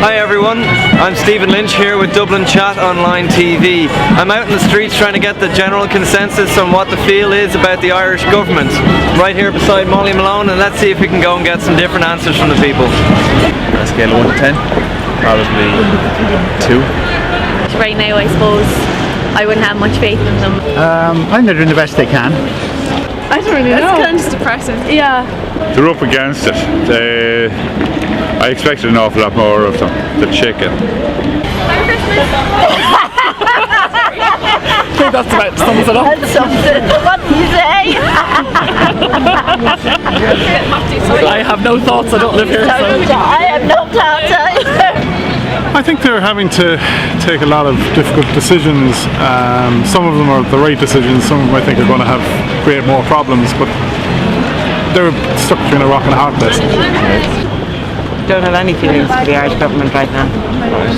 Hi everyone, I'm Stephen Lynch here with DublinChatOnlineTV. I'm out in the streets trying to get the general consensus on what the feel is about the Irish government. I'm right here beside Molly Malone, and let's see if we can go and get some different answers from the people. On a scale of 1 to 10, probably 2. Right now I suppose I wouldn't have much faith in them. I think they're doing the best they can. I don't really know. It's kind of just depressing. Yeah. They're up against it. I expected an awful lot more of them. The chicken. Merry Christmas! I think that's about sums it up. That's something. What do you say? I have no thoughts, I don't live here. So. I have no thoughts either. I think they're having to take a lot of difficult decisions. Some of them are the right decisions, some of them I think are going to create more problems, but they're stuck between a rock and a hard place. Don't have any feelings for the Irish government right now.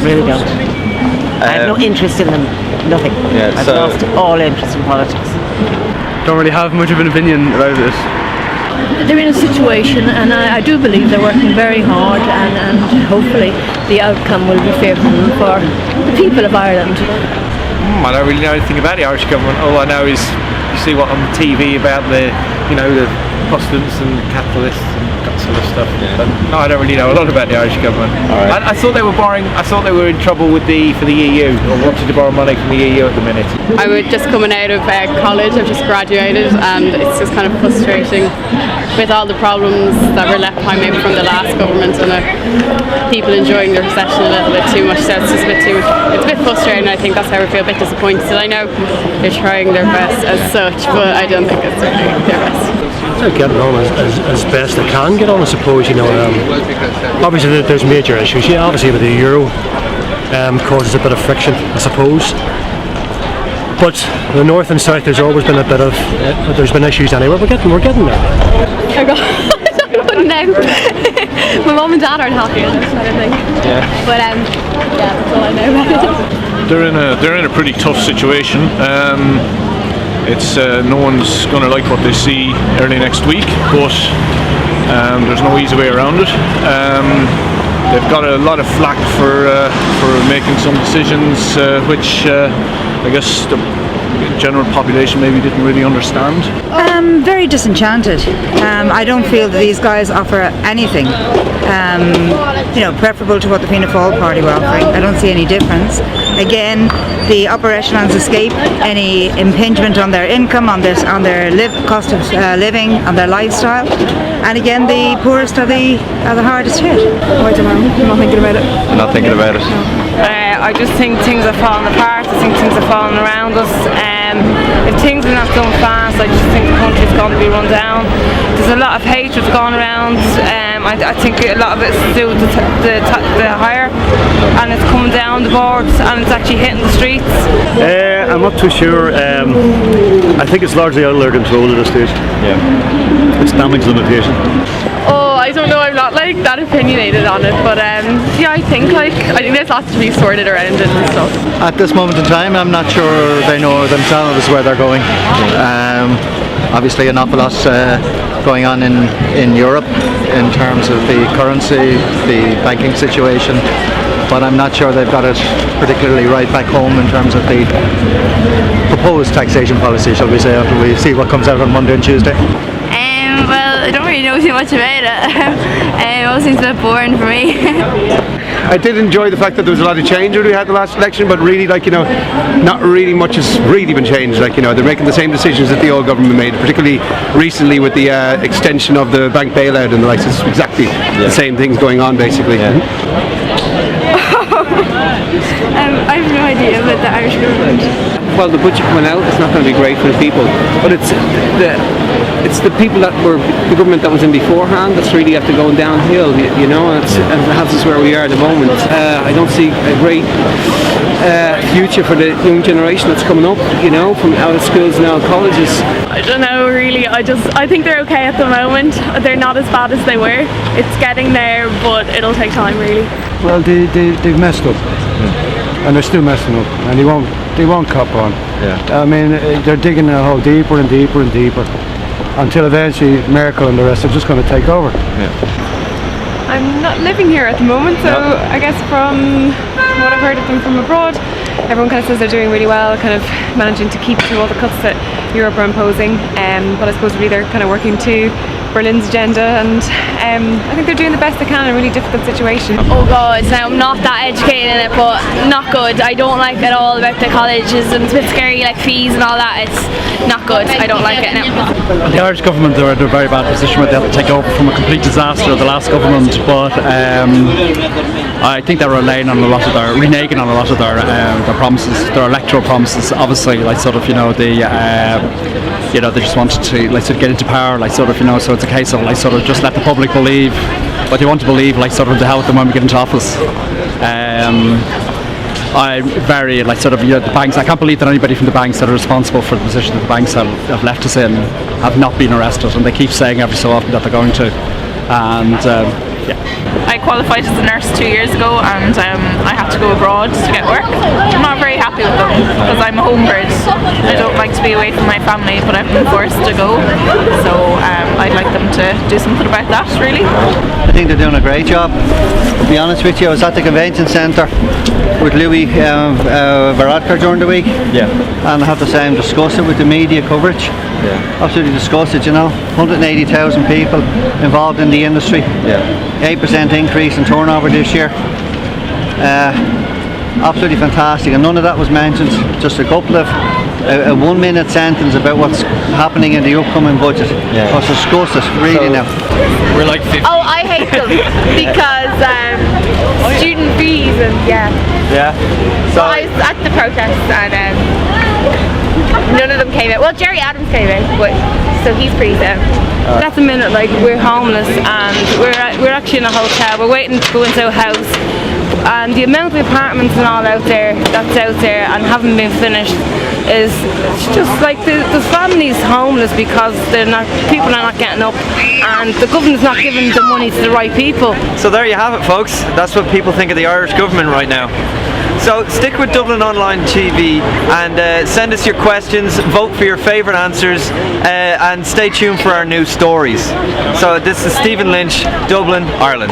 Really don't. I have no interest in them. Nothing. Yeah, I've lost all interest in politics. Don't really have much of an opinion about it. They're in a situation, and I do believe they're working very hard, and hopefully the outcome will be favourable for the people of Ireland. I don't really know anything about the Irish government. All I know is you see what on TV about the Protestants and capitalists and that sort of stuff. Yeah. But no, I don't really know a lot about the Irish government. Right. I thought they were borrowing. I thought they were in trouble for the EU, or wanted to borrow money from the EU at the minute. I was just coming out of college. I've just graduated, and it's just kind of frustrating with all the problems that were left behind maybe from the last government, and people enjoying the recession a little bit too much. So it's just a bit too much. It's a bit frustrating. I think that's how I feel a bit disappointed. I know they're trying their best as such, but I don't think it's really their best. They're getting on as best they can get on, I suppose. Obviously there's major issues. Yeah, obviously with the euro causes a bit of friction, I suppose. But the north and south, there's always been a bit of there's been issues anyway. We're getting there. I don't know. My mum and dad aren't happy with this kind of thing. Yeah. But yeah, that's all I know about it. They're in a pretty tough situation. It's no one's going to like what they see early next week, but there's no easy way around it. They've got a lot of flack for making some decisions which I guess the general population maybe didn't really understand. Very disenchanted. I don't feel that these guys offer anything preferable to what the Fianna Fáil party were offering. I don't see any difference. Again, the upper echelons escape any impingement on their income, on their cost of living, on their lifestyle, and again the poorest are the hardest hit. Oh, I don't know. I'm not thinking about it. I'm not thinking about it. I just think things are falling apart. I think things are falling around us. If things are not done fast, I just think the country's going to be run down. There's a lot of hatred going around. I think a lot of it's to do with the hire, and it's coming down the boards, and it's actually hitting the streets. I'm not too sure. I think it's largely out of their control at this stage. Yeah. It's damage limitation. Oh, I don't know. I'm not that opinionated on it, but yeah, I think there's lots to be sorted around it and stuff. At this moment in time, I'm not sure they know themselves where they're going. Obviously an awful lot going on in Europe in terms of the currency, the banking situation, but I'm not sure they've got it particularly right back home in terms of the proposed taxation policy, shall we say, after we see what comes out on Monday and Tuesday. Well, I don't really know too much about it. It all seems a bit boring for me. I did enjoy the fact that there was a lot of change when we had the last election, but really, not really much has really been changed. They're making the same decisions that the old government made, particularly recently with the extension of the bank bailout and the likes. It's exactly the same things going on, basically. I have no idea about the Irish government. Well, the budget coming out, it's not going to be great for the people, but it's the people that were the government that was in beforehand that's really after going downhill, and it has us where we are at the moment. I don't see a great future for the young generation that's coming up, from out of schools and out of colleges. I don't know really. I think they're okay at the moment. They're not as bad as they were. It's getting there, but it'll take time really. Well, they've messed up, and they're still messing up, and they won't cop on. Yeah. I mean, they're digging a hole deeper and deeper and deeper, until eventually Merkel and the rest are just going to take over. Yeah. I'm not living here at the moment, so I guess from what I've heard of them from abroad, everyone kind of says they're doing really well, kind of managing to keep to all the cuts that Europe are imposing. But I suppose really they're kind of working to Berlin's agenda, and I think they're doing the best they can in a really difficult situation. Oh God, now I'm not that educated in it, but not good. I don't like at all about the colleges, and it's a bit scary, like fees and all that. It's not good. I don't like it now. The Irish government are in a very bad position where they have to take over from a complete disaster of the last government, but I think they're reneging on a lot of their promises, their electoral promises. Obviously, like sort of, they just wanted to like sort of get into power, like sort of, so it's a case of like sort of just let the public believe what they want to believe, like sort of to help them when we get into office. I'm very like sort of the banks. I can't believe that anybody from the banks that are responsible for the position that the banks have left us in have not been arrested, and they keep saying every so often that they're going to. And I qualified as a nurse 2 years ago, and I had to go abroad to get work. I'm not very happy with them because I'm a homebird. I don't like to be away from my family, but I've been forced to go. So I'd like them to do something about that, really. I think they're doing a great job. To be honest with you, I was at the convention centre with Louis Varadkar during the week, and I have to say I'm disgusted with the media coverage. Absolutely disgusted. 180,000 people involved in the industry. 8% increase in turnover this year. Absolutely fantastic, and none of that was mentioned. Just a couple of a 1 minute sentence about what's happening in the upcoming budget. I was disgusted, really. Now we're like 50. Oh, I hate them because student fees and So I was at the protests, and none of them came out. Well, Jerry Adams came out, but so he's pretty sad. At the minute, like, we're homeless, and we're actually in a hotel. We're waiting to go into a house, and the amount of apartments and all that's out there and haven't been finished is just like the family's homeless because people are not getting up, and the government's not giving the money to the right people. So there you have it, folks. That's what people think of the Irish government right now. So stick with Dublin Online TV and send us your questions, vote for your favourite answers, and stay tuned for our new stories. So this is Stephen Lynch, Dublin, Ireland.